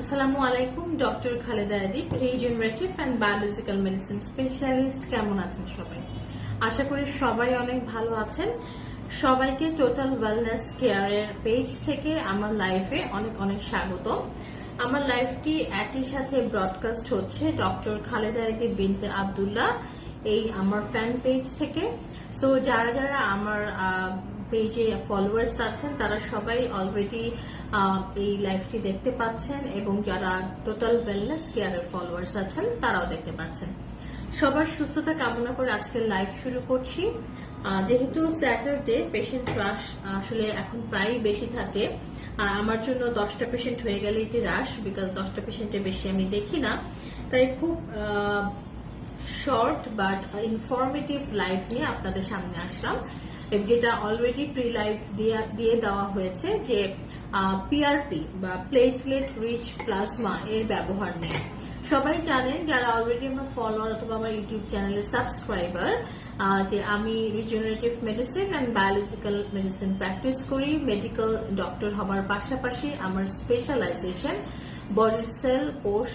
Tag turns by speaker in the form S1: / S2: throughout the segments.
S1: আসসালামু আলাইকুম। Doctor Khaleda Adib, regenerative and biological medicine specialist. কেমন আছেন সবাই? আশা করি সবাই অনেক ভালো আছেন। সবাইকে টোটাল ওয়েলনেস কেয়ারের পেজ থেকে আমার লাইফে অনেক অনেক স্বাগত। আমার লাইফটি একই সাথে ব্রডকাস্ট হচ্ছে ডক্টর খালেদা আদিব বিনতে আব্দুল্লাহ এই আমার ফ্যান পেজ থেকে। সো যারা যারা আমার পেজে ফলোয়ার্স আছেন তারা সবাই অলরেডি এই লাইভটি দেখতে পাচ্ছেন, এবং যারা টোটাল ওয়েলনেস কেয়ারের ফলোয়ার্স আছেন তারাও দেখতে পাচ্ছেন। সবার সুস্থতা কামনা করে আজকের লাইভ শুরু করছি। যেহেতু স্যাটারডে পেশেন্ট রাশ আসলে এখন প্রায় বেশি থাকে, আর আমার জন্য 10টা পেশেন্ট হয়ে গেলে এটি রাশ, বিকজ 10টা পেশেন্টের বেশি আমি দেখি না। তাই খুব শর্ট বাট ইনফরমেটিভ লাইভ নিয়ে আপনাদের সামনে আসলাম, যেটা অলরেডি প্রি লাইভ দিয়ে দেওয়া হয়েছে যে পিআরপি বা প্লেটলেট রিচ প্লাজমা এর ব্যবহার নিয়ে। সবাই জানেন যারা অলরেডি আমার ফলোয়ার অথবা আমার ইউটিউব চ্যানেলের সাবস্ক্রাইবার, যে আমি regenerative medicine and biological medicine practice করি। মেডিকেল ডক্টর হবার পাশাপাশি আমার স্পেশালাইজেশন বডির সেল, কোষ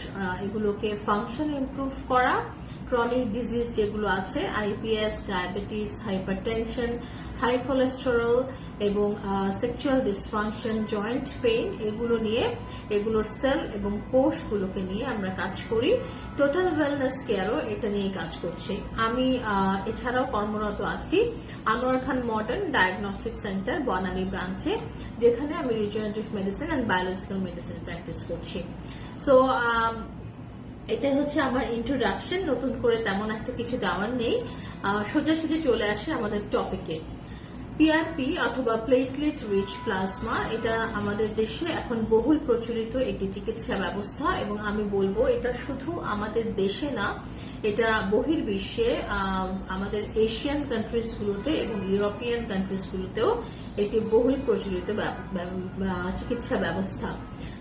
S1: এগুলোকে ফাংশন ইমপ্রুভ করা, ক্রনিক ডিজিজ যেগুলো আছে IBS, diabetes, hypertension, high cholesterol এবং সেক্সুয়াল ডিসফাংশন, জয়েন্ট পেইন, এগুলো নিয়ে, এগুলোর সেল এবং কোষগুলোকে নিয়ে আমরা কাজ করি। টোটাল ওয়েলনেস কেয়ারও এটা নিয়ে কাজ করছি। আমি এছাড়াও কর্মরত আছি আনোয়ার খান মডার্ন ডায়াগনস্টিক সেন্টার বনানী ব্রাঞ্চে, যেখানে আমি regenerative medicine and biological medicine practice করছি। সো এটাই হচ্ছে আমার ইন্ট্রোডাকশন। নতুন করে তেমন একটা কিছু দেওয়ার নেই, সোজাসুজি চলে আসে আমাদের টপিকে। পিআরপি অথবা প্লেটলেট রিচ প্লাজমা, এটা আমাদের দেশে এখন বহুল প্রচলিত একটি চিকিৎসা ব্যবস্থা, এবং আমি বলবো এটা শুধু আমাদের দেশে না, এটা বহির্বিশ্বে আমাদের এশিয়ান কান্ট্রিজগুলোতে এবং ইউরোপিয়ান কান্ট্রিজগুলোতেও একটি বহুল প্রচলিত চিকিৎসা ব্যবস্থা।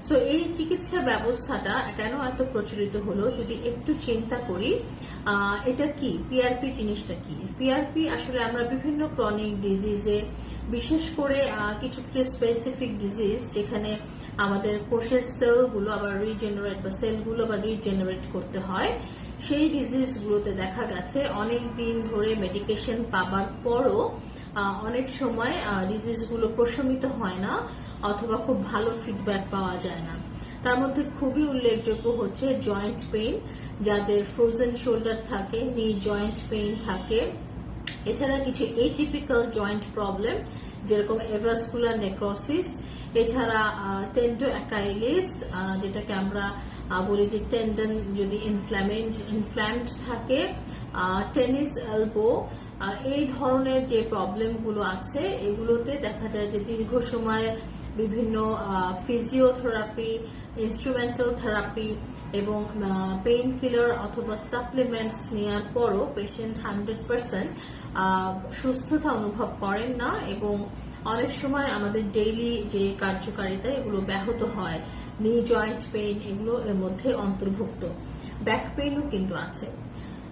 S1: সো এই চিকিৎসা ব্যবস্থাটা কেন এত প্রচলিত হলো, যদি একটু চিন্তা করি, এটা কি পিআরপি জিনিসটা কি? পিআরপি আসলে আমরা বিভিন্ন ক্রনিক ডিজিজে, বিশেষ করে কিছু কিছু স্পেসিফিক ডিজিজ যেখানে আমাদের কোষের সেলগুলো আবার রিজেনারেট বা সেলগুলো আবার রিজেনারেট করতে হয়, সেই ডিজিজগুলোতে দেখা গেছে অনেক দিন ধরে মেডিকেশন পাবার পরও অনেক সময় ডিজিজগুলো প্রশমিত হয় না, অথবা খুব ভালো ফিডব্যাক পাওয়া যায় না। তার মধ্যে খুবই উল্লেখযোগ্য হচ্ছে জয়েন্ট পেইন, যাদের ফ্রোজেন শোল্ডার থাকে, নি জয়েন্ট পেইন থাকে। এছাড়া কিছু এটিপিক্যাল জয়েন্ট প্রবলেম যেরকম এভাসকুলার নেক্রোসিস, এছাড়া টেন্ডোঅ্যাকাইলিস, যেটাকে আমরা বলি যে টেন্ডন যদি ইনফ্ল্যামড থাকে, টেনিস এলবো, এই ধরনের যে প্রবলেমগুলো আছে এগুলোতে দেখা যায় যে দীর্ঘ সময় বিভিন্ন ফিজিওথেরাপি, ইনস্ট্রুমেন্টাল থেরাপি এবং পেইন কিলার অথবা সাপ্লিমেন্টস নেওয়ার পরও পেশেন্ট 100% সুস্থতা অনুভব করেন না, এবং অনেক সময় আমাদের ডেইলি যে কার্যকারিতা এগুলো ব্যাহত হয়। নি জয়েন্ট পেইন এগুলো এর মধ্যে অন্তর্ভুক্ত, ব্যাক পেইনও কিন্তু আছে।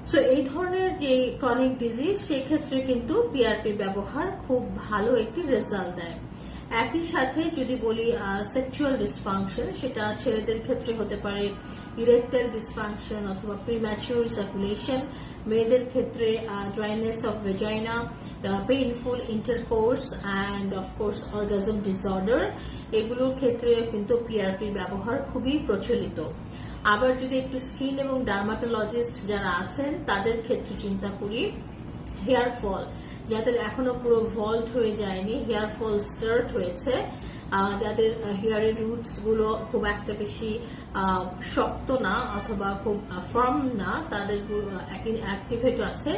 S1: সো এই ধরনের যে ক্রনিক ডিজিজ, সেক্ষেত্রে কিন্তু পিআরপির ব্যবহার খুব ভালো একটি রেজাল্ট দেয়। একই সাথে যদি বলি সেক্সুয়াল ডিসফাংশন, সেটা ছেলেদের ক্ষেত্রে হতে পারে ইরেকটাইল ডিসফাংশন অথবা প্রিম্যাচিউর সার্কুলেশন, মেয়েদের ক্ষেত্রে dryness of vagina, painful intercourse and of course orgasm disorder, এগুলোর ক্ষেত্রে কিন্তু পিআরপির ব্যবহার খুবই প্রচলিত। আবার যদি একটু স্কিন এবং ডার্মাটোলজিস্ট যারা আছেন তাদের ক্ষেত্রে চিন্তা করি, হেয়ার ফল, যাদের এখনো পুরো ভল্ট হয়ে যায়নি, হেয়ার ফল স্টার্ট হয়েছে, যাদের হেয়ারের রুটস গুলো খুব একটা বেশি শক্ত না অথবা খুব ফার্ম না, তাদের অ্যাক্টিভেট আছে,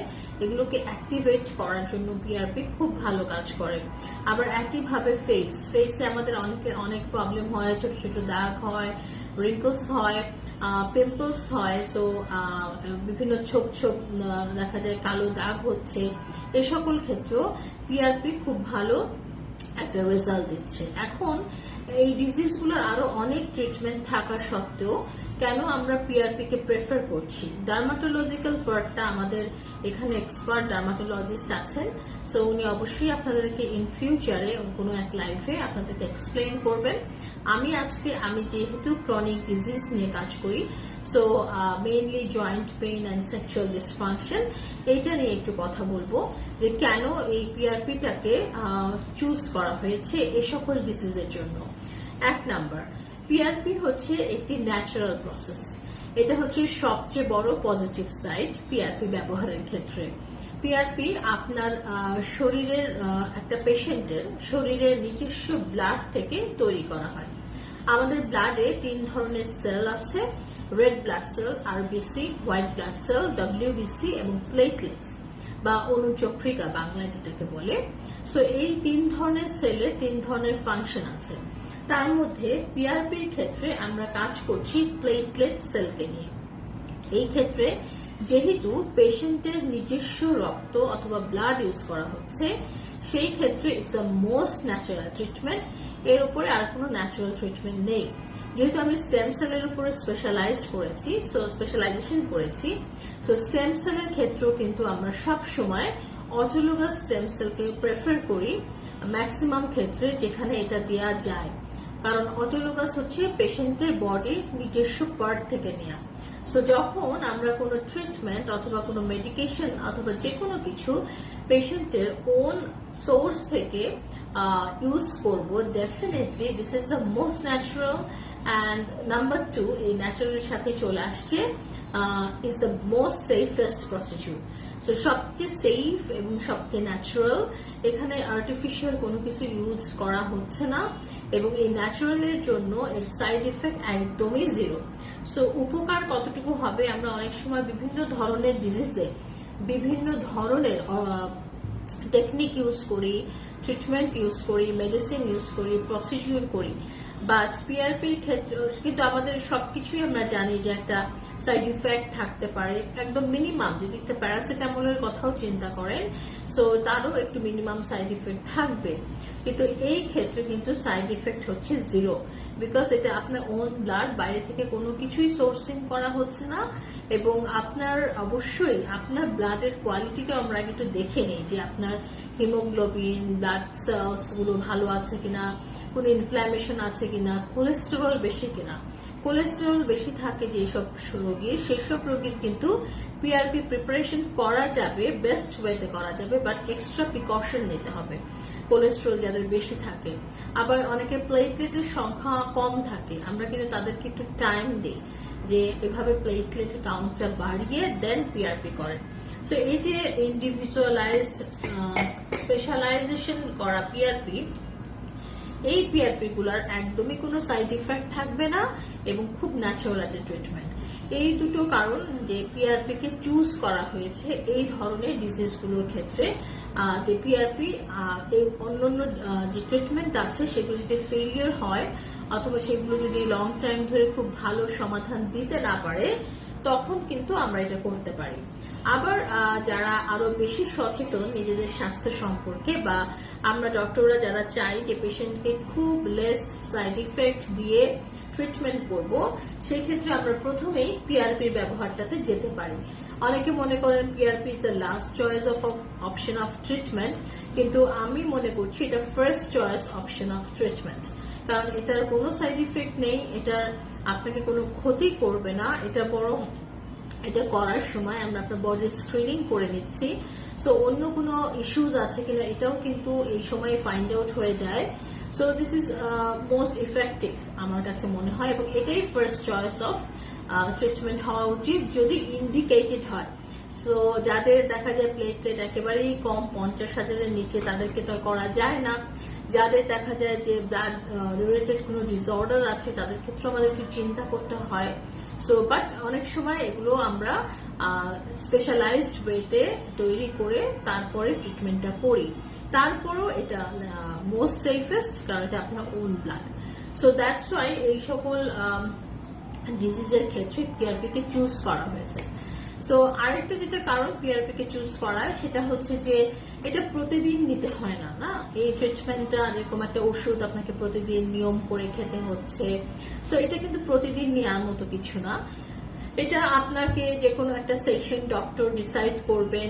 S1: এগুলোকে অ্যাক্টিভেট করার জন্য পিআরপি খুব ভালো কাজ করে। আবার একইভাবে ফেসে আমাদের অনেক প্রবলেম হয়, ছোট ছোট দাগ হয়, রিঙ্কলস হয়, পিম্পলস হয়, সো বিভিন্ন ছোপ ছোপ দেখা যায় কালো দাগ হচ্ছে, এ সকল ক্ষেত্রেও পিআরপি খুব ভালো একটা রেজাল্ট দিচ্ছে। এখন এই ডিজিজগুলোর আরো অনেক ট্রিটমেন্ট থাকা সত্ত্বেও কেন আমরা পিআরপি কে প্রেফার করছি। ডার্মাটোলজিক্যাল পার্টটা আমাদের এখানে এক্সপার্ট ডার্মাটোলজিস্ট আছেন, সো উনি অবশ্যই আপনাদেরকে ইন ফিউচারে কোনো এক লাইফে আপনাদেরকে এক্সপ্লেইন করবেন। আমি যেহেতু ক্রনিক ডিজিজ নিয়ে কাজ করি, so mainly joint pain and sexual dysfunction, এইটা নিয়ে একটু কথা বলবো যে কেন এই পিআরপিটাকে চুজ করা হয়েছে এ সকল ডিজিজের জন্য। 1 নাম্বার, পিআরপি হচ্ছে একটি ন্যাচারাল প্রসেস। এটা হচ্ছে সবচেয়ে বড় পজিটিভ সাইড পিআরপি ব্যবহারের ক্ষেত্রে। পিআরপি আপনার শরীরের একটা পেশেন্টের শরীরের নিজস্ব ব্লাড থেকে তৈরি করা হয়। আমাদের ব্লাডে 3 ধরনের সেল আছে, red blood cell, RBC, white blood cell, WBC এবং প্লেটলেটস বা অনুচক্রিকা বাংলায় যেটাকে বলে। সো এই 3 ধরনের সেলের 3 ধরনের ফাংশন আছে। তার মধ্যে পিআরপির ক্ষেত্রে আমরা কাজ করছি প্লেটলেট সেলকে নিয়ে। এই ক্ষেত্রে যেহেতু পেশেন্টের নিজস্ব রক্ত অথবা ব্লাড ইউজ করা হচ্ছে, সেই ক্ষেত্রে it's a most natural treatment. এর উপরে আর কোনো ন্যাচারাল ট্রিটমেন্ট নেই। যেহেতু আমি স্টেম সেলের উপরে স্পেশালাইজেশন করেছি, সো স্টেম সেলের ক্ষেত্রেও কিন্তু আমরা সব সময় অটোলোগাস স্টেম সেলকে প্রেফার করি ম্যাক্সিমাম ক্ষেত্রে যেখানে এটা দেয়া যায়, কারণ অটোলোগাস হচ্ছে পেশেন্টের বডির নিজস্ব পার্ট থেকে নেওয়া। সো যখন আমরা কোনো ট্রিটমেন্ট অথবা কোনো মেডিকেশন অথবা যে কোনো কিছু পেশেন্টের ওন সোর্স থেকে ইউজ করব, definitely this is the most natural. And number 2, এই ন্যাচারালের সাথে চলে আসছে is the most safest procedure. So সবচেয়ে সেফ এবং সবচেয়ে ন্যাচারাল, এখানে আর্টিফিশিয়াল কোনো কিছু ইউজ করা হচ্ছে না এবং এই ন্যাচারালের জন্য এর সাইড ইফেক্ট একদমই 0। সো উপকার কতটুকু হবে, আমরা অনেক সময় বিভিন্ন ধরনের ডিজিজে বিভিন্ন ধরনের টেকনিক ইউজ করি, ট্রিটমেন্ট ইউজ করি, মেডিসিন ইউজ করি, প্রসিডিউর করি, বাট পিআরপির ক্ষেত্রে কিন্তু আমাদের সবকিছুই আমরা জানি যে একটা সাইড ইফেক্ট থাকতে পারে, একদম মিনিমাম। যদি একটা প্যারাসিটামলের কথাও চিন্তা করেন, সো তারও একটু মিনিমাম সাইড ইফেক্ট থাকবে, কিন্তু এই ক্ষেত্রে কিন্তু সাইড ইফেক্ট হচ্ছে 0, বিকজ এটা আপনার ওন ব্লাড, বাইরে থেকে কোনো কিছুই সোর্সিং করা হচ্ছে না। এবং আপনার অবশ্যই আপনার ব্লাডের কোয়ালিটিটা আমরা একটু দেখে নিই যে আপনার হিমোগ্লোবিন, ব্লাড সেলস গুলো ভালো আছে কিনা, কোনো ইনফ্ল্যামেশন আছে কিনা, কোলেস্টেরল বেশি কিনা। কোলেস্টেরল বেশি থাকে যেসব রোগীর, সেসব রোগীর কিন্তু পিআরপি প্রিপারেশন করা যাবে, বেস্ট ওয়েতে করা যাবে, বাট এক্সট্রা প্রিকশন নিতে হবে কোলেস্টেরল যাদের বেশি থাকে। আবার অনেকের প্লেটলেটের সংখ্যা কম থাকে, আমরা কিন্তু তাদেরকে একটু টাইম দিই যে এভাবে প্লেটলেটের কাউন্টটা বাড়িয়ে দেন পিআরপি করেন। সো এই যে ইন্ডিভিজুয়ালাইজড স্পেশালাইজেশন করা পিআরপি, এই পিআরপি গুলার একদমই কোনো সাইড ইফেক্ট থাকবে না এবং খুব ন্যাচারাল একটা ট্রিটমেন্ট। এই দুটো কারণ যে পিআরপি কে চুজ করা হয়েছে এই ধরনের ডিজিজ গুলোর ক্ষেত্রে। যে পিআরপি এই অন্যান্য যে ট্রিটমেন্ট আছে সেগুলো যদি ফেলিয়ার হয় অথবা সেগুলো যদি লং টাইম ধরে খুব ভালো সমাধান দিতে না পারে, তখন কিন্তু আমরা এটা করতে পারি। আবার যারা আরো বেশি সচেতন নিজেদের স্বাস্থ্য সম্পর্কে, বা আমরা ডক্টররা যারা চাই যে পেশেন্টকে খুব লেস সাইড ইফেক্ট দিয়ে ট্রিটমেন্ট করব, সেই ক্ষেত্রে আমরা প্রথমেই পিআরপির ব্যবহারটাতে যেতে পারি। অনেকে মনে করেন PRP is the last choice of option of treatment, কিন্তু আমি মনে করছি এটা first choice option of treatment, কারণ এটার কোনো সাইড ইফেক্ট নেই, এটার আপনাকে কোনো ক্ষতি করবে না। এটা বরং এটা করার সময় আমরা আপনার বডির স্ক্রিনিং করে নিচ্ছি, সো অন্য কোনো ইস্যুজ আছে কিনা এটাও কিন্তু এই সময় ফাইন্ড আউট হয়ে যায়। So this is most effective আমার কাছে মনে হয়, এবং এটাই ফার্স্ট চয়েস অফ ট্রিটমেন্ট হওয়া উচিত যদি ইন্ডিকেটেড হয়। সো যাদের দেখা যায় প্লেটলেট একেবারেই কম, 50,000-এর নিচে, তাদেরকে তো করা যায় না। যাদের দেখা যায় যে ব্লাড রিলেটেড কোনো ডিসঅর্ডার আছে, তাদের ক্ষেত্রে আমাদেরকে চিন্তা করতে হয়। সো বাট অনেক সময় এগুলো আমরা স্পেশালাইজড ওয়েতে তৈরি করে তারপরে ট্রিটমেন্টটা করি। তারপরও এটা মোস্ট সেফেস্ট, কারণ এটা আপনার own blood. So that's why এই সকল ডিজিজের ক্ষেত্রে পিআরপি কে চুজ করা হয়েছে। সো আরেকটা যেটা কারণ পিআরপি কে চুজ করার, সেটা হচ্ছে যে এটা প্রতিদিন নিতে হয় না। না, এই ট্রিটমেন্টটা এরকম একটা ওষুধ আপনাকে প্রতিদিন নিয়ম করে খেতে হচ্ছে। সো এটা কিন্তু প্রতিদিন নেওয়ার মতো কিছু না। এটা আপনাকে যে কোনো একটা সেকশন ডক্টর ডিসাইড করবেন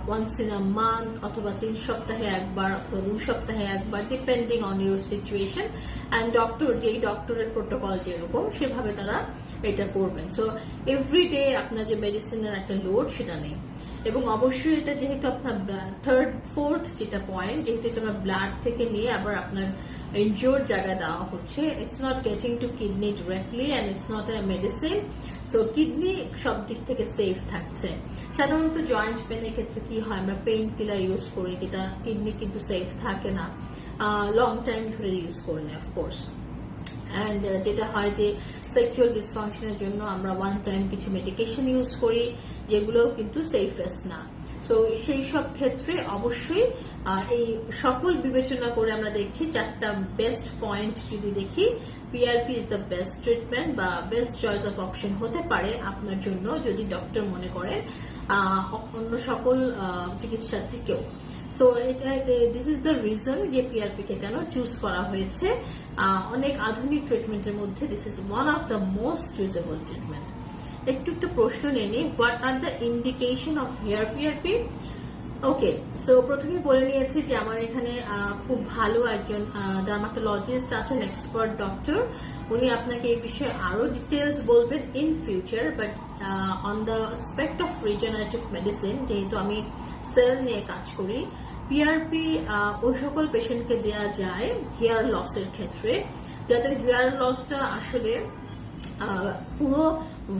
S1: ওয়ান্স ইন আ মান্থ, অথবা 3 সপ্তাহে একবার, অথবা 2 সপ্তাহে একবার, depending on your situation and doctor, যেই ডক্টরের প্রোটোকল যেরকম সেভাবে তারা এটা করবেন। সো এভরিডে আপনার যে মেডিসিনের একটা লোড সেটা নেই। এবং অবশ্যই এটা যেহেতু আপনার থার্ড ফোর্থ যেটা পয়েন্ট, যেহেতু এটা আমার ব্লাড থেকে নিয়ে আবার আপনার ইনজিওর্ড জায়গায় দেওয়া হচ্ছে, it's not getting two kidney directly and it's not a medicine. So kidney সব দিক থেকে সেফ থাকছে। সাধারণত জয়েন্ট পেনের ক্ষেত্রে কি হয়, আমরা পেইন কিলার ইউজ করি, যেটা কিডনি কিন্তু সেফ থাকে না লং টাইম ধরে ইউজ করলে অফকোর্স। অ্যান্ড যেটা হয় যে সেক্সুয়াল ডিসফাংশনের জন্য আমরা ওয়ান টাইম কিছু মেডিকেশন ইউজ করি, যেগুলো কিন্তু সেফেস্ট না। সো সেই সব ক্ষেত্রে অবশ্যই এই সকল বিবেচনা করে আমরা দেখছি 4টা বেস্ট পয়েন্ট যদি দেখি, PRP is the best treatment বা বেস্ট চয়েস অফ অপশন হতে পারে আপনার জন্য, যদি ডক্টর মনে করেন অন্য সকল চিকিৎসা থেকেও। So this is the reason যে পিআরপি কে কেন চুজ করা হয়েছে। অনেক আধুনিক ট্রিটমেন্টের মধ্যে this is one of the most choosable treatment. একটু প্রশ্ন নেই, what are the indication of hair PRP? Okay, so প্রথমে বলে নিয়েছি যে আমার এখানে খুব ভালো একজন ডার্মাটোলজিস্ট আছেন, এক্সপার্ট ডক্টর। উনি আপনাকে এই বিষয়ে আরো ডিটেলস বলবেন in future. But on the aspect of regenerative medicine, যেহেতু আমি সেল নিয়ে কাজ করি, পিআরপি ওই সকল পেশেন্টকে দেওয়া যায় হেয়ার লসের ক্ষেত্রে, যাদের হেয়ার লসটা আসলে পুরো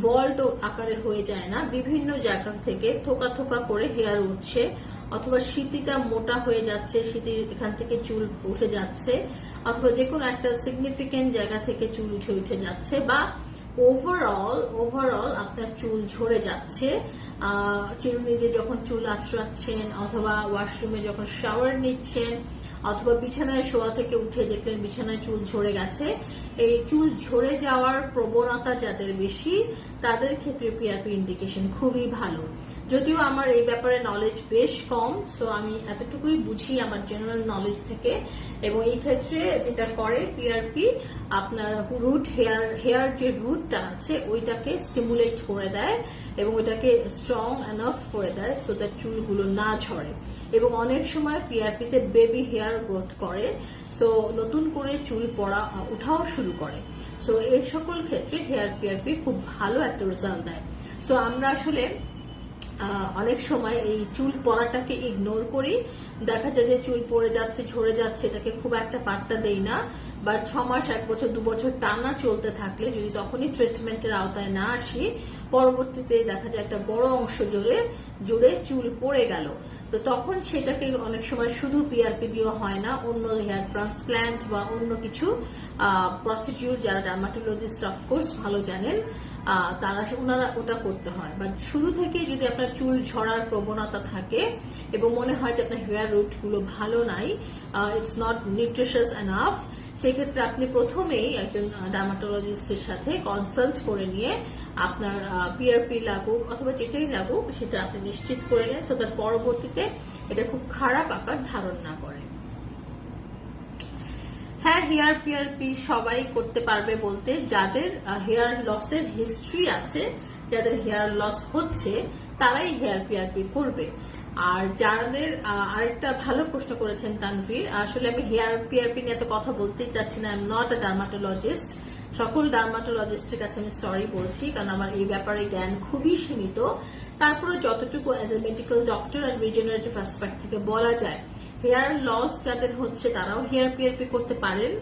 S1: ভল্ট আকারে হয়ে যায় না, বিভিন্ন জায়গা থেকে থোকা থোকা করে হেয়ার উঠছে, অথবা সিতিটা মোটা হয়ে যাচ্ছে, সিতির এখান থেকে চুল উঠে যাচ্ছে, অথবা যে কোনো একটা সিগনিফিকেন্ট জায়গা থেকে চুল উঠে যাচ্ছে, বা ওভারঅল আপনার চুল ঝরে যাচ্ছে। চিরুনি দিয়ে যখন চুল আঁচড়াচ্ছেন, অথবা ওয়াশরুমে যখন শাওয়ার নিচ্ছেন, অথবা বিছানায় শোয়া থেকে উঠে দেখলেন বিছানায় চুল ঝরে গেছে, এই চুল ঝরে যাওয়ার প্রবণতা যাদের বেশি, তাদের ক্ষেত্রে পিআরপি ইন্ডিকেশন খুবই ভালো। যদিও আমার এই ব্যাপারে নলেজ বেশ কম, সো আমি এতটুকুই বুঝি আমার জেনারেল নলেজ থেকে। এবং এই ক্ষেত্রে যেটা করে পিআরপি, আপনার রুট হেয়ার যে রুটটা আছে ওইটাকে স্টিমুলেট করে দেয় এবং ওইটাকে স্ট্রং এনাফ করে দেয় সো দ্যাট চুলগুলো না ঝরে। এবং অনেক সময় পিআরপিতে বেবি হেয়ার গ্রোথ করে, সো নতুন করে চুল পড়া উঠাও শুরু করে। সো এই সকল ক্ষেত্রে হেয়ার পিআরপি খুব ভালো একটা রেজাল্ট দেয়। সো আমরা আসলে অনেক সময় এই চুল পড়াটাকে ইগনোর করি, দেখা যায় যে চুল পড়ে যাচ্ছে, ঝরে যাচ্ছে, এটাকে খুব একটা পাত্তা দেই না। বা 6 মাস, 1 বছর, 2 বছর টানা চলতে থাকলে যদি তখনই ট্রিটমেন্টের আওতায় না আসি, পরবর্তীতে দেখা যায় একটা বড় অংশ জুড়ে চুল পড়ে গেল। তো তখন সেটাকে অনেক সময় শুধু পিআরপি দিয়ে হয় না, অন্য হেয়ার ট্রান্সপ্ল্যান্ট বা অন্য কিছু প্রসিডিউর, যারা ডার্মাটোলজিস্ট অফকোর্স ভালো জানেন, ওনারা ওটা করতে হয়। বাট শুরু থেকে যদি আপনার চুল ঝরার প্রবণতা থাকে এবং মনে হয় যে আপনার হেয়ার রুট গুলো ভালো নাই, ইটস নট নিউট্রিশিয়াস এনাফ, সেক্ষেত্রে আপনি প্রথমেই একজন ডার্মাটোলজিস্টের সাথে কনসাল্ট করে নিয়ে আপনার পিআরপি লাগুক অথবা যেটাই লাগুক সেটা আপনি নিশ্চিত করে নেন, সো দ্যাট পরবর্তীতে এটা খুব খারাপ আকার ধারণ না করে। হ্যাঁ, হেয়ার পিআরপি সবাই করতে পারবে বলতে যাদের হেয়ার লসের হিস্ট্রি আছে, যাদের হেয়ার লস হচ্ছে তারাই হেয়ার পিআরপি করবে। আর যাদের আরেকটা ভালো প্রশ্ন করেছেন তানভীর, আসলে আমি হেয়ার পিআরপি নিয়ে তো কথা বলতেই চাচ্ছি না, I am not a dermatologist. সকল ডার্মাটোলজিস্টের কাছে আমি সরি বলছি, কারণ আমার এই ব্যাপারে জ্ঞান খুবই সীমিত। তারপরে যতটুকু as a medical doctor and regenerative aspect থেকে বলা যায়, হেয়ার লস যাদের হচ্ছে তারাও হেয়ার পিআরপি করতে পারেন।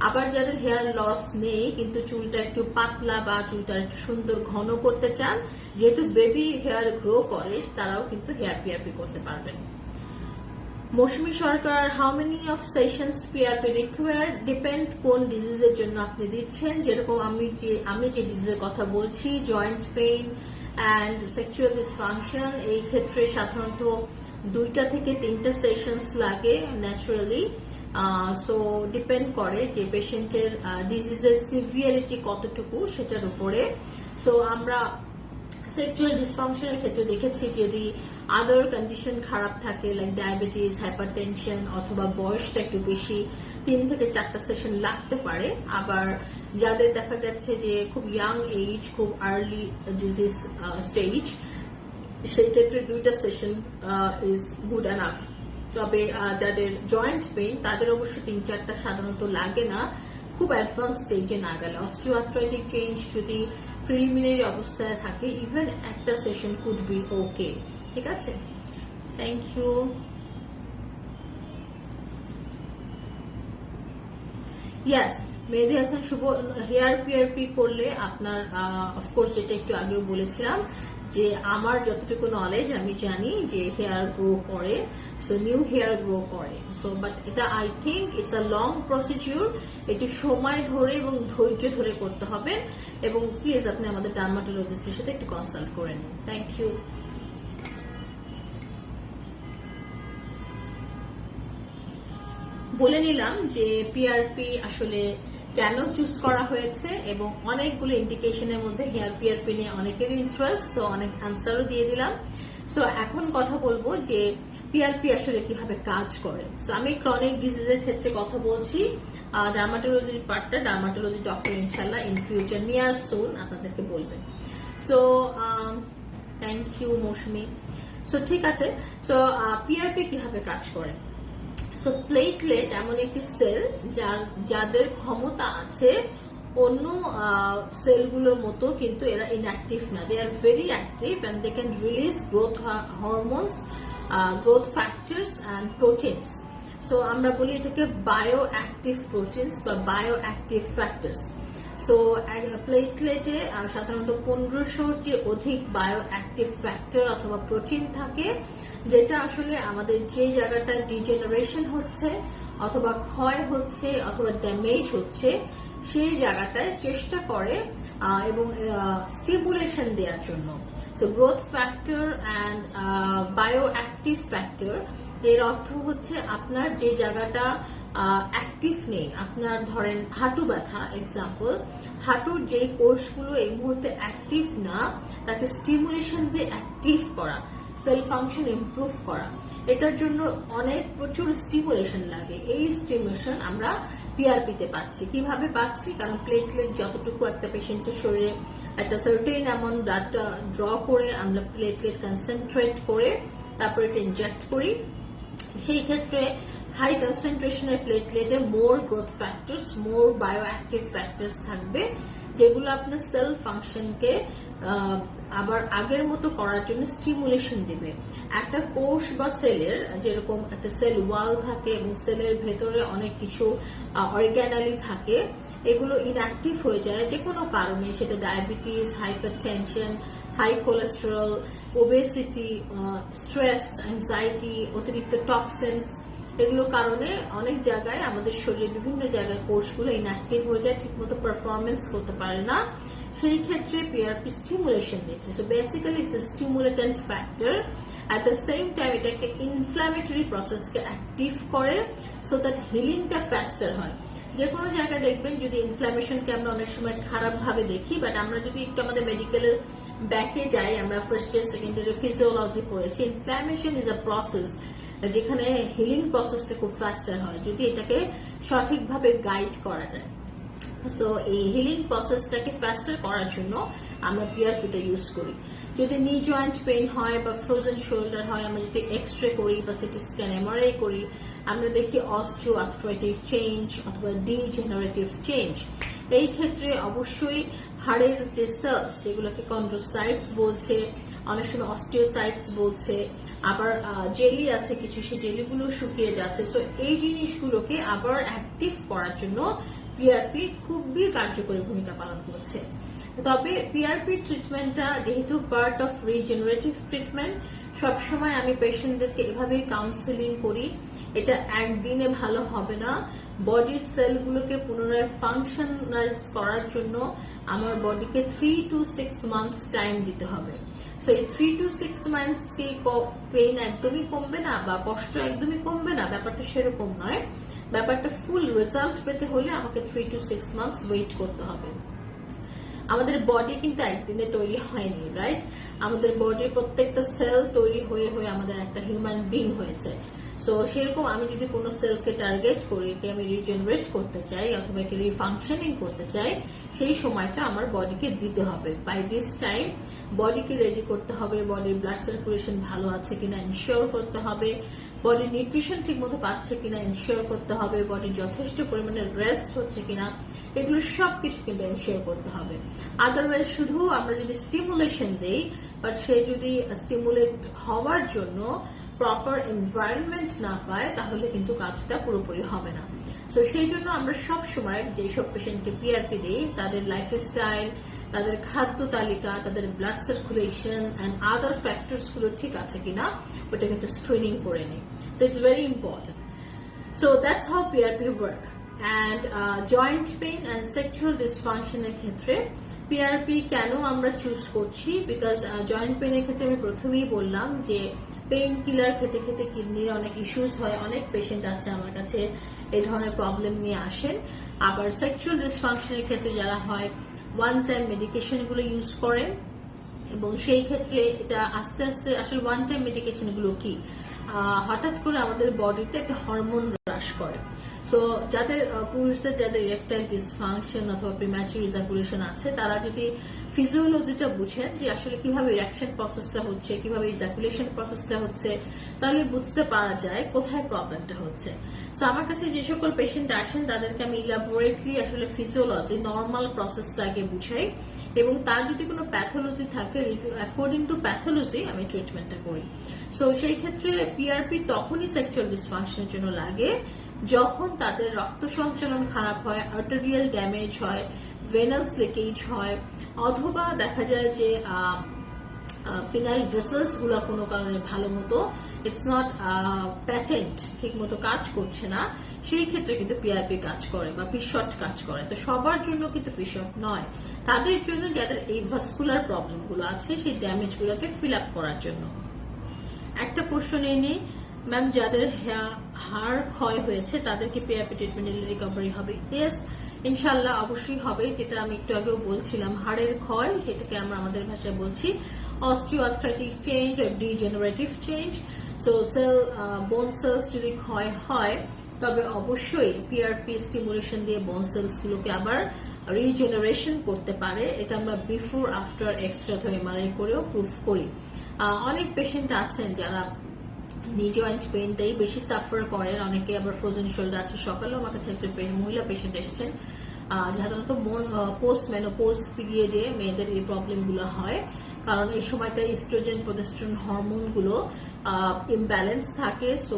S1: আবার যাদের হেয়ার লস নেই কিন্তু চুলটা একটু পাতলা বা চুলটা একটু সুন্দর ঘন করতে চান, যেহেতু বেবি হেয়ার গ্রো করে, তারাও কিন্তু হেয়ার পিআরপি করতে পারবেন। Mousumi Sarkar, how many of sessions PRP required? Depend কোন ডিজিজের জন্য আপনি দিচ্ছেন। যেরকম আমি যে ডিজিজের কথা বলছি, joint pain and sexual dysfunction, এই ক্ষেত্রে সাধারণত 2টা থেকে 3টা সেশনস লাগে ন্যাচারালি। সো ডিপেন্ড করে যে পেশেন্টের ডিজিজের সিভিয়ারিটি কতটুকু সেটার উপরে। সো আমরা সেক্সুয়াল ডিসফাংশনের ক্ষেত্রে দেখেছি যদি আদার কন্ডিশন খারাপ থাকে লাইক ডায়াবেটিস, হাইপারটেনশন অথবা বয়সটা একটু বেশি 3 থেকে 4টা সেশন লাগতে পারে। আবার যাদের দেখা যাচ্ছে যে খুব ইয়াং এজ, খুব আর্লি ডিজিজ স্টেজ, সেই ক্ষেত্রে 2টা সেশন ইজ গুড এনাফ। তবে যাদের জয়েন্ট পেইন তাদের অবশ্য 3-4টা সাধারণত লাগে না, খুব অ্যাডভান্স স্টেজে না গেলে। অস্টিওআর্থ্রাইটিক চেঞ্জ যদি প্রিলিমিনারি অবস্থায় থাকে ইভেন একটা সেশন কুড বি ওকে। ঠিক আছে, thank you. Yes, Mehedi Hasan Shuvo, hair PRP করলে আপনার অফকোর্স এটা একটু আগেও বলেছিলাম যে আমার যতটুকু নলেজ আমি জানি যে হেয়ার গ্রো করে, সো নিউ হেয়ার গ্রো করে। সো বাট এটা I think it's a long procedure, একটু সময় ধরে এবং ধৈর্য ধরে করতে হবে। এবং প্লিজ আপনি আমাদের ডার্মাটোলজিস্টের সাথে একটু কনসাল্ট করে নিন। Thank you. বলে নিলাম যে পিআরপি আসলে কেন চুজ করা হয়েছে এবং অনেকগুলো ইন্ডিকেশনের মধ্যে হেয়ার পিআরপি নিয়ে অনেকের ইন্টারেস্ট, সো অনেক অ্যান্সারও দিয়ে দিলাম। সো এখন কথা বলবো যে পিআরপি আসলে কিভাবে কাজ করে। সো আমি ক্রনিক ডিজিজের ক্ষেত্রে কথা বলছি, ডার্মাটোলজির পার্টটা ডার্মাটোলজি ডক্টর ইনশাল্লাহ ইন ফিউচার নিয়ার সুন আপনাদেরকে বলবেন। So thank you Mousumi. So ঠিক আছে, সো পিআরপি কিভাবে কাজ করে। সো প্লেটলেট এমন একটি সেল যাদের ক্ষমতা আছে অন্য সেলগুলোর মতো, কিন্তু এরা ইনঅ্যাক্টিভ না, they are very active and they can release growth hormones, growth factors and proteins. So আমরা বলি এটাকে বায়ো অ্যাক্টিভ প্রোটিনস বা বায়ো অ্যাক্টিভ ফ্যাক্টরস। সো প্লেটলেটে সাধারণত 1500 যে অধিক বায়ো অ্যাক্টিভ ফ্যাক্টর অথবা প্রোটিন থাকে, যেটা আসলে আমাদের যে জায়গাটা ডিজেনারেশন হচ্ছে অথবা ক্ষয় হচ্ছে অথবা ড্যামেজ হচ্ছে সেই জায়গাটায় চেষ্টা করে এবং স্টিমুলেশন দেওয়ার জন্য। So growth factor and bio active factor এর অর্থ হচ্ছে আপনার যে জায়গাটা অ্যাক্টিভ নেই, আপনার ধরেন হাঁটু ব্যথা এক্সাম্পল, হাঁটুর যে কোষগুলো এই মুহূর্তে অ্যাক্টিভ না তাকে স্টিমুলেশন দিয়ে অ্যাক্টিভ করা, সেল ফাংশন ইমপ্রুভ করা, এটার জন্য প্রচুর স্টিমুলেশন লাগে। এই স্টিমুলেশন আমরা পিআরপিতে পাচ্ছি। কিভাবে পাচ্ছি? কারণ প্লেটলেট যতটুকু একটা পেশেন্টের শরীরে একটা সার্টেন অ্যামাউন্ট ব্লাডটা ড্র করে আমরা প্লেটলেট কনসেন্ট্রেট করে তারপর এটা ইনজেক্ট করি, সেই ক্ষেত্রে হাই কনসেন্ট্রেশনের প্লেটলেটে মোর গ্রোথ ফ্যাক্টরস, মোর বায়ো অ্যাক্টিভ ফ্যাক্টরস থাকবে, যেগুলো আপনার সেল ফাংশনকে আবার আগের মতো করার জন্য স্টিমুলেশন দিবে। একটা কোষ বা সেলের যেরকম একটা সেল ওয়াল থাকে এবং সেলের ভেতরে অনেক কিছু অর্গানালি থাকে, এগুলো ইনঅ্যাক্টিভ হয়ে যায় যে কোনো কারণে, সেটা diabetes, hypertension, high cholesterol, obesity, stress, anxiety, অতিরিক্ত টক্সিনস, এগুলোর কারণে অনেক জায়গায় আমাদের শরীরে বিভিন্ন জায়গায় কোষগুলো ইনঅ্যাক্টিভ হয়ে যায়, ঠিকমতো পারফরমেন্স করতে পারে না। সেই ক্ষেত্রে পিআরপি স্টিমুলেশন দিচ্ছে। So basically it's a stimulant factor. At the same time এটা একটা ইনফ্ল্যামেটরি প্রসেসকে অ্যাক্টিভ করে সো দ্যাট হিলিংটা ফাস্টার হয়। যে কোনো জায়গায় দেখবেন যদি ইনফ্ল্যামেশনকে আমরা অনেক সময় খারাপ ভাবে দেখি, বাট আমরা যদি একটু আমাদের মেডিকেলের ব্যাকে যাই, আমরা ফার্স্ট ইয়ার সেকেন্ড ইয়ারে ফিজিওলজি পড়েছি, ইনফ্ল্যামেশন ইজ আ প্রসেস যেখানে হিলিং প্রসেসটা খুব ফাস্টার হয় যদি এটাকে সঠিকভাবে গাইড করা যায়। সো এই হিলিং প্রসেসটাকে ফাস্টার করার জন্য আমরা পিআরপিটা ইউজ করি। যদি নি জয়েন্ট পেইন হয় বা ফ্রোজেন শোল্ডার হয়, আমরা যদি এক্স-রে করি বা সিটি স্ক্যান, এমআরআই করি, আমরা দেখি অস্টিওআর্থ্রাইটিস চেঞ্জ অথবা ডিজেনারেটিভ চেঞ্জ। এই ক্ষেত্রে অবশ্যই হাড়ের যে সেলস যেগুলোকে কন্ড্রোসাইটস বলছে, অনেক সময় অস্টিওসাইটস বলছে, আবার জেলি আছে কিছু, সেই জেলিগুলো শুকিয়ে যাচ্ছে। সো এই জিনিসগুলোকে আবার অ্যাক্টিভ করার জন্য পিআরপি খুবই কার্যকরী ভূমিকা পালন করছে। তবে পিআরপি ট্রিটমেন্টটা যেহেতু পার্ট অফ রিজেনারেটিভ ট্রিটমেন্ট, সবসময় আমি পেশেন্টদেরকে এভাবেই কাউন্সেলিং করি, এটা একদিনে ভালো হবে না। বডির সেলগুলোকে পুনরায় ফাংশনালাইজ করার জন্য আমার বডিকে 3 to 6 months টাইম দিতে হবে। সো এই 3 to 6 months কি পেইন একদমই কমবে না বা কষ্ট একদমই কমবে না, ব্যাপারটা সেরকম নয়। ব্যাপারটা ফুল রেজাল্ট পেতে হলে আমাকে 3 to 6 months ওয়েট করতে হবে। আমাদের বডি কিন্তু একদিনে তৈরি হয়নি, রাইট? আমাদের বডির প্রত্যেকটা সেল তৈরি হয়ে হয়ে আমাদের একটা হিউম্যান বিং হয়েছে। সো সেরকম আমি যদি কোনো সেলকে টার্গেট করি, একে আমি রিজেনারেট করতে চাই অথবা একে রিফাংশনিং করতে চাই, সেই সময়টা আমার বডিকে দিতে হবে। বাই দিস টাইম বডিকে রেডি করতে হবে, বডির ব্লাড সার্কুলেশন ভালো আছে কিনা ইনশিওর করতে হবে, বডির নিউট্রিশন ঠিক মতো পাচ্ছে কিনা ইনশিওর করতে হবে, বডির যথেষ্ট পরিমাণে রেস্ট হচ্ছে কিনা, এগুলো সবকিছু কিন্তু এনশিওর করতে হবে। আদারওয়াইজ শুধু আমরা যদি স্টিমুলেশন দেই, বাট সে যদি স্টিমুলেট হওয়ার জন্য প্রপার এনভায়রনমেন্ট না পায়, তাহলে কিন্তু কাজটা পুরোপুরি হবে না। সো সেই জন্য আমরা সব সময় যেসব পেশেন্টকে পিআরপি দিই, তাদের লাইফস্টাইল, তাদের খাদ্য তালিকা, তাদের blood circulation and other factors গুলো ঠিক আছে কিনা ওটা কিন্তু স্ক্রিনিং করে নিই। So it's very important. So that's how PRP work. And joint pain and sexual ডিসফাংশনের ক্ষেত্রে পিআরপি কেন আমরা চুজ করছি? বিকজ জয়েন্ট পেইনের ক্ষেত্রে আমি প্রথমেই বললাম যে পেইন কিলার খেতে খেতে কিডনির অনেক ইস্যুস হয়। অনেক পেশেন্ট আছে আমার কাছে এই ধরনের প্রবলেম নিয়ে আসেন। আবার সেক্সুয়াল ডিসফাংশনের ক্ষেত্রে যারা হয় ওয়ান টাইম মেডিকেশন গুলো ইউজ করেন, এবং সেই ক্ষেত্রে এটা আস্তে আস্তে আসলে ওয়ান টাইম মেডিকেশন গুলো কি হঠাৎ করে আমাদের বডিতে একটা হরমোন হ্রাস করে। সো যাদের পুরুষদের যাদের ইরেকটাইল ডিসফাংশন অথবা প্রিম্যাচুর ইজাকুলেশন আছে, তারা যদি ফিজিওলজিটা বুঝেন যে আসলে কিভাবে ইরেকশন প্রসেসটা হচ্ছে, কিভাবে ইজাকুলেশন প্রসেসটা হচ্ছে, তাহলে বুঝতে পারা যায় কোথায় প্রবলেমটা হচ্ছে। সো আমার কাছে যে সকল পেশেন্ট আসেন তাদেরকে আমি ইলাবোরেটলি আসলে ফিজিওলজি নর্মাল প্রসেসটাকে বুঝাই, এবং তার যদি কোনো প্যাথোলজি থাকে অ্যাকর্ডিং টু প্যাথোলজি আমি ট্রিটমেন্টটা করি। সো সেই ক্ষেত্রে পিআরপি তখনই সেক্সুয়াল ডিসফাংশনের জন্য লাগে যখন তাদের রক্ত সঞ্চালন খারাপ হয়, আর্টেরিয়াল ড্যামেজ হয়, ভেনাস লিকেজ হয়, অথবা দেখা যায় যে পিনাইল ভেসেলস গুলা কোনো কারণে ভালো মতো ইটস নট প্যাটেন্ট ঠিক মতো কাজ করছে না, সেই ক্ষেত্রে কিন্তু পিআরপি কাজ করে বা পিশট কাজ করে। তো সবার জন্য কিন্তু পিশট নয়, তাদের জন্য যাদের এই ভাস্কুলার প্রবলেম গুলো আছে সেই ড্যামেজ গুলোকে ফিল আপ করার জন্য। একটা প্রশ্ন নিয়ে ম্যাম, যাদের হাড় ক্ষয় হয়েছে তাদেরকে পিআরপি ট্রিটমেন্ট নিলে রিকভারি হবে? ইয়েস, ইনশাল্লাহ অবশ্যই হবে। যেটা আমি একটু আগেও বলছিলাম, হাড়ের ক্ষয়, সেটাকে আমরা আমাদের ভাষায় বলছি অস্টিওআর্থ্রাইটিক চেঞ্জ আর ডিজেনারেটিভ চেঞ্জ। সো সেল বোন সেলস যদি ক্ষয় হয় তবে অবশ্যই পিআরপি স্টিমুলেশন দিয়ে বোন সেলস গুলোকে আবার রিজেনারেশন করতে পারে। এটা আমরা বিফোর আফটার এক্সরে অথবা এমআরআই করেও প্রুফ করি। অনেক পেশেন্ট আছেন যারা নি জয়েন্ট পেইনটাই বেশি সাফার করেন, অনেকে আবার ফ্রোজেন শোল্ডার আছে। সকালেও আমার কাছে একজন মহিলা পেশেন্ট এসছেন, সাধারণত পোস্ট মেনোপোজ পিরিয়ডে মেয়েদের এই প্রবলেম গুলো হয়, কারণ এই সময়টা ইস্ট্রোজেন প্রোজেস্টেরন হরমোন গুলো ইমব্যালেন্স থাকে। সো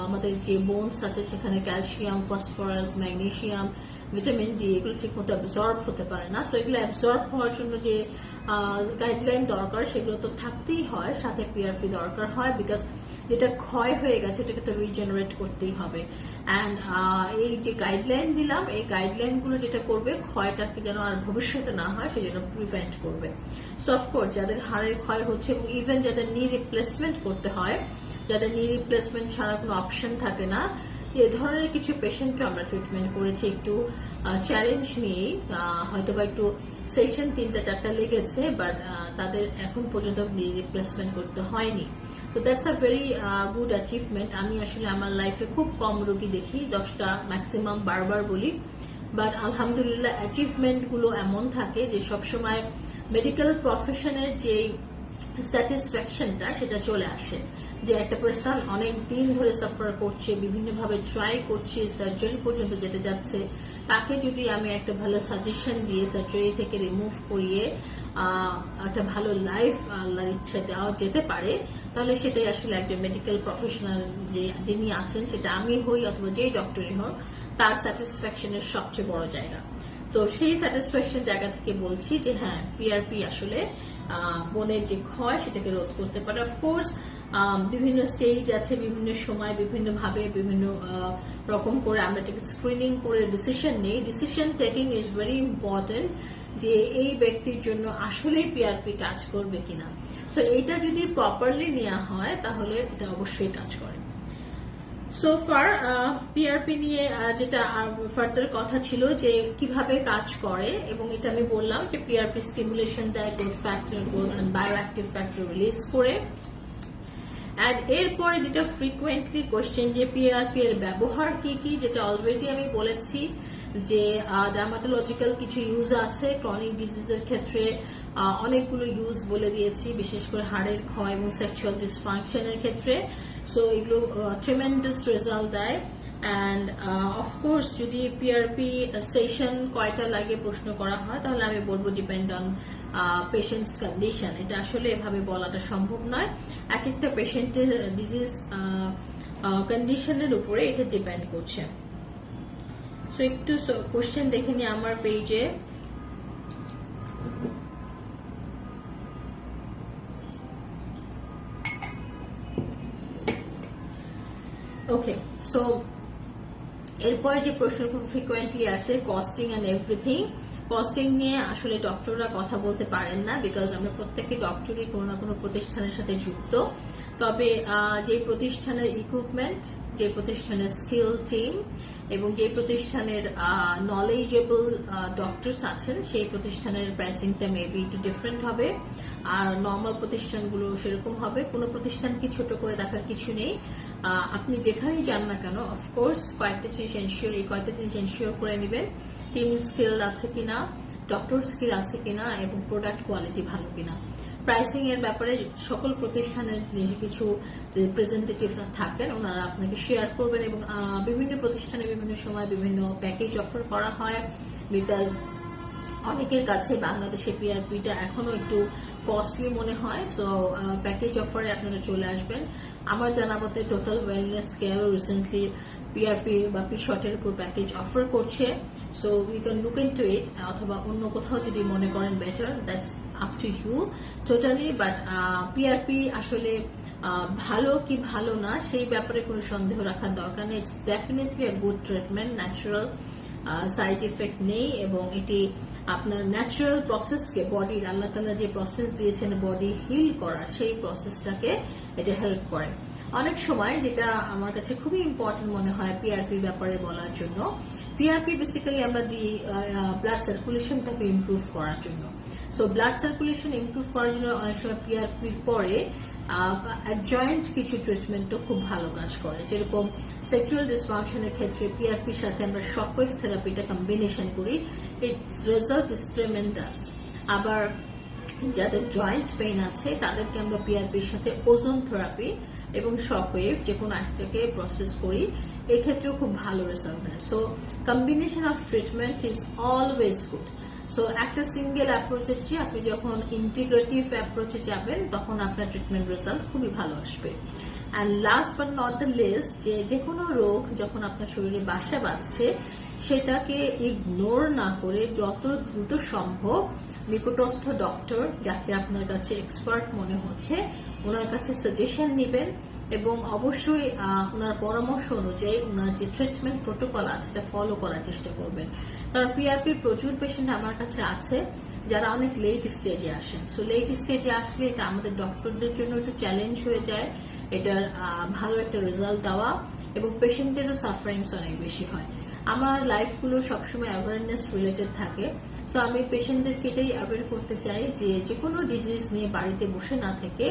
S1: আমাদের যে বোনস আছে সেখানে calcium, phosphorus, magnesium, vitamin D এগুলো ঠিক মতো অ্যাবজর্ব হতে পারে না। সো এগুলো অ্যাবজর্ব হওয়ার জন্য যে গাইডলাইন দরকার সেগুলো তো থাকতেই হয়, সাথে পিআরপি দরকার হয়, বিকজ যেটা ক্ষয় হয়ে গেছে এটাকে তো রিজেনারেট করতেই হবে। অ্যান্ড এই যে গাইডলাইন দিলাম, এই গাইডলাইন গুলো যেটা করবে ক্ষয়টাকে যেন আর ভবিষ্যতে না হয় সেজন্য প্রিভেন্ট করবে। সো অফকোর্স যাদের হাড়ের ক্ষয় হচ্ছে এবং ইভেন যাদের নি রিপ্লেসমেন্ট করতে হয়, যাদের নি রিপ্লেসমেন্ট ছাড়া কোনো অপশন থাকে না, এ ধরনের কিছু পেশেন্টও আমরা ট্রিটমেন্ট করেছি একটু চ্যালেঞ্জ নিয়েই, হয়তো বা একটু সেশন 3-4টা লেগেছে, বাট তাদের এখন পর্যন্ত নি রিপ্লেসমেন্ট করতে হয়নি। So that's a very good achievement. আমি আসলে আমার লাইফে খুব কম রোগী দেখি, 10টা ম্যাক্সিমাম বারবার বলি, বাট আলহামদুলিল্লাহ অ্যাচিভমেন্ট গুলো এমন থাকে যে সবসময় মেডিকেল প্রফেশনের যে স্যাটিসফ্যাকশনটা সেটা চলে আসে, যে একটা পার্সন অনেক দিন ধরে সাফার করছে, বিভিন্নভাবে ট্রাই করছে, সার্জারি পর্যন্ত যেতে যাচ্ছে, তাকে যদি আমি একটা ভালো সাজেশন দিয়ে সার্জারি থেকে রিমুভ করিয়ে একটা ভালো লাইফ আল্লাহর ইচ্ছা দেওয়া যেতে পারে, তাহলে সেটাই আসলে একজন মেডিকেল প্রফেশনাল যিনি আছেন, সেটা আমি হই অথবা যেই ডক্টরই হোক, তার স্যাটিসফ্যাকশনের সবচেয়ে বড় জায়গা। তো সেই স্যাটিসফ্যাকশন জায়গা থেকে বলছি যে হ্যাঁ, পিআরপি আসলে বোনের যে ক্ষয় সেটাকে রোধ করতে পারে। অফকোর্স বিভিন্ন স্টেজ আছে, বিভিন্ন সময় বিভিন্ন ভাবে বিভিন্ন রকম করে আমরা এটাকে স্ক্রিনিং করে ডিসিশন নেই। Decision taking is very important, যে এই ব্যক্তির জন্য আসলেই পিআরপি কাজ করবে কিনা। সো এইটা যদি প্রপারলি নেওয়া হয় তাহলে এটা অবশ্যই কাজ করে। সো ফার পিআরপি নিয়ে যেটা ফার্দার কথা ছিল যে কিভাবে কাজ করে, এবং এটা আমি বললাম যে পিআরপি স্টিমুলেশন দেয় growth factor, growth and bioactive factor release করে। অ্যান্ড এরপরে যেটা ফ্রিকুয়েন্টলি কোয়েশ্চেন যে পিআরপি এর ব্যবহার কি কি, যেটা অলরেডি আমি বলেছি যে ডার্মাটোলজিক্যাল কিছু ইউজ আছে, ক্রনিক ডিজিজের ক্ষেত্রে অনেকগুলো ইউজ বলে দিয়েছি, বিশেষ করে হাড়ের ক্ষয় এবং সেক্সুয়াল ডিসফাংশনের ক্ষেত্রে। সো এগুলো ট্রিমেন্ডাস রেজাল্ট দেয়। অ্যান্ড অফকোর্স যদি পিআরপি সেশন কয়টা লাগে প্রশ্ন করা হয়, তাহলে আমি বলবো ডিপেন্ড অন পেশেন্টস কন্ডিশন। এটা আসলে এভাবে বলাটা সম্ভব নয়, এক একটা পেশেন্টের ডিজিজ কন্ডিশনের উপরে এটা ডিপেন্ড করছে। সো একটু কোশ্চেন দেখে নি আমার পেজে। ওকে, সো এরপরে যে প্রশ্ন খুব ফ্রিকোয়েন্টলি আসে, কস্টিং অ্যান্ড এভরিথিং। কস্টিং নিয়ে আসলে ডক্টররা কথা বলতে পারেন না, বিকজ আমরা প্রত্যেকটি ডক্টরই কোনো না কোনো প্রতিষ্ঠানের সাথে যুক্ত। তবে যে প্রতিষ্ঠানের ইকুইপমেন্ট, যে প্রতিষ্ঠানের স্কিল টিম এবং যে প্রতিষ্ঠানের নলেজেবল ডক্টরস আছেন, সেই প্রতিষ্ঠানের প্রাইসিংটা মেবি একটু ডিফারেন্ট হবে, আর নর্মাল প্রতিষ্ঠানগুলো সেরকম হবে। কোনো প্রতিষ্ঠানকে ছোট করে দেখার কিছু নেই। আপনি যেখানেই যান না কেন, অফকোর্স কয়েকটা জিনিস এনশিওর, এই কয়েকটা জিনিস এনশিওর করে নেবেন, টিম স্কিল আছে কিনা, ডক্টর স্কিল আছে কিনা, এবং প্রোডাক্ট কোয়ালিটি ভালো কিনা। প্রাইসিং এর ব্যাপারে সকল প্রতিষ্ঠানের কিছু রিপ্রেজেন্টেটিভ থাকেন, ওনারা আপনাকে শেয়ার করবেন, এবং বিভিন্ন প্রতিষ্ঠানে বিভিন্ন সময় বিভিন্ন প্যাকেজ অফার করা হয়, বিকজ অনেকের কাছে বাংলাদেশে পিআরপিটা এখনো একটু কস্টলি মনে হয়। সো প্যাকেজ অফারে আপনারা চলে আসবেন। আমার জানা মতে টোটাল ওয়েলনেস কেয়ারও রিসেন্টলি পিআরপি বা পিশটের উপর প্যাকেজ অফার করছে। So you can look into it, অথবা অন্য কোথাও যদি মনে করেন better, that's up to you totally. But PRP আসলে ভালো কি ভালো না সেই ব্যাপারে কোনো সন্দেহ রাখার দরকার নেই। It's definitely a good treatment, natural, side effect নেই, এবং এটি আপনার ন্যাচারাল প্রসেসকে, বডির আল্লাহ তাআলা যে প্রসেস দিয়েছেন বডি হিল করার, সেই প্রসেসটাকে এটা হেল্প করে। অনেক সময় যেটা আমার কাছে খুবই ইম্পর্টেন্ট মনে হয় পিআরপির ব্যাপারে বলার জন্য, পিআরপি বেসিক্যালি আমরা দিই ব্লাড সার্কুলেশনটাকে ইমপ্রুভ করার জন্য। সো ব্লাড সার্কুলেশন ইমপ্রুভ করার জন্য অনেক সময় পিআরপির পরে অ্যাডজয়েন্ট কিছু ট্রিটমেন্টও খুব ভালো কাজ করে, যেরকম সেক্সুয়াল ডিসফাংশনের ক্ষেত্রে পিআরপির সাথে আমরা শকওয়েভ থেরাপিটা কম্বিনেশন করি, ইটস রেজাল্ট ইজ ট্রেমেন্ডাস। আবার যাদের জয়েন্ট পেইন আছে তাদেরকে আমরা পিআরপির সাথে ওজোন থেরাপি এবং শকওয়েভ যে কোনো একটাকে প্রসেস করি, এক্ষেত্রেও খুব ভালো রেজাল্ট দেয়। So combination of treatment is always good. So একটা সিঙ্গেল অ্যাপ্রোচের চেয়ে আপনি যখন ইন্টিগ্রেটিভ অ্যাপ্রোচে যাবেন, তখন আপনার ট্রিটমেন্ট রেজাল্ট খুবই ভালো আসবে। And last but not the least, যে কোনো রোগ যখন আপনার শরীরে বাসা বাঁধছে, সেটাকে ইগনোর না করে যত দ্রুত সম্ভব নিকটস্থ ডক্টর, যাকে আপনার কাছে এক্সপার্ট মনে হচ্ছে, ওনার কাছে সাজেশন নেবেন, এবং অবশ্যই ওনার পরামর্শ অনুযায়ী ওনার যে ট্রিটমেন্ট প্রোটোকল আছে সেটা ফলো করার চেষ্টা করবেন। কারণ পিআরপির প্রচুর পেশেন্ট আমার কাছে আছে যারা অনেক লেট স্টেজে আসেন। সো লেট স্টেজে আসলে এটা আমাদের ডক্টরদের জন্য একটু চ্যালেঞ্জ হয়ে যায় এটার ভালো একটা রেজাল্ট দেওয়া, এবং পেশেন্টেরও সাফারিংস অনেক বেশি হয়। আমার লাইফগুলো সবসময় অ্যাওয়ারনেস রিলেটেড থাকে। সো আমি পেশেন্টদেরকে এটাই অ্যাওয়ার করতে চাই যে কোনো ডিজিজ নিয়ে বাড়িতে বসে না থেকে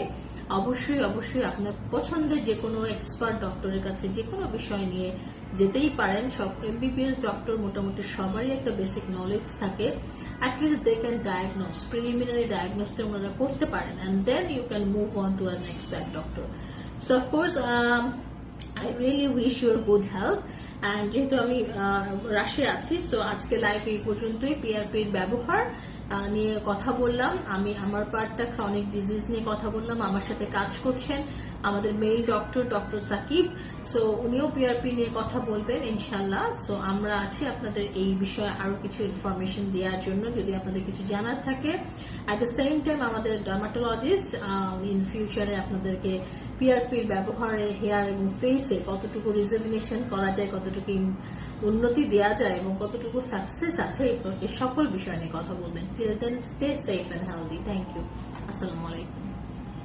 S1: অবশ্যই অবশ্যই আপনার পছন্দের যে কোনো এক্সপার্ট ডক্টরের কাছে যে কোনো বিষয় নিয়ে যেতেই পারেন। সব এমবিবিএস ডক্টর মোটামুটি সবারই একটা বেসিক নলেজ থাকে, at least they can diagnose, preliminary ডায়াগনোসটা ওনারা করতে পারেন, and then you can move on to an expert doctor. So of course I really wish your good health. And যেহেতু আমি রাশে আছি, সো আজকে লাইভ এই পর্যন্তই। পিআরপির ব্যবহার নিয়ে কথা বললাম, আমি আমার পার্টটা ক্রনিক ডিজিজ নিয়ে কথা বললাম। আমার সাথে কাজ করছেন আমাদের মেইল ডক্টর সাকিব, সো উনিও পিআরপি নিয়ে কথা বলবেন ইনশাল্লাহ। সো আমরা আছি আপনাদের এই বিষয়ে আরো কিছু ইনফরমেশন দেওয়ার জন্য, যদি আপনাদের কিছু জানার থাকে। অ্যাট দ্য সেম টাইম আমাদের ডার্মাটোলজিস্ট ইন ফিউচারে আপনাদেরকে পিআরপির ব্যবহারে হেয়ার এবং ফেসে কতটুকু রিজুভিনেশন করা যায়, কতটুকু উন্নতি দেওয়া যায় এবং কতটুকু সাকসেস আছে, এই সকল বিষয় নিয়ে কথা বলবেন। Till then stay safe and healthy. Thank you. আসসালামু আলাইকুম।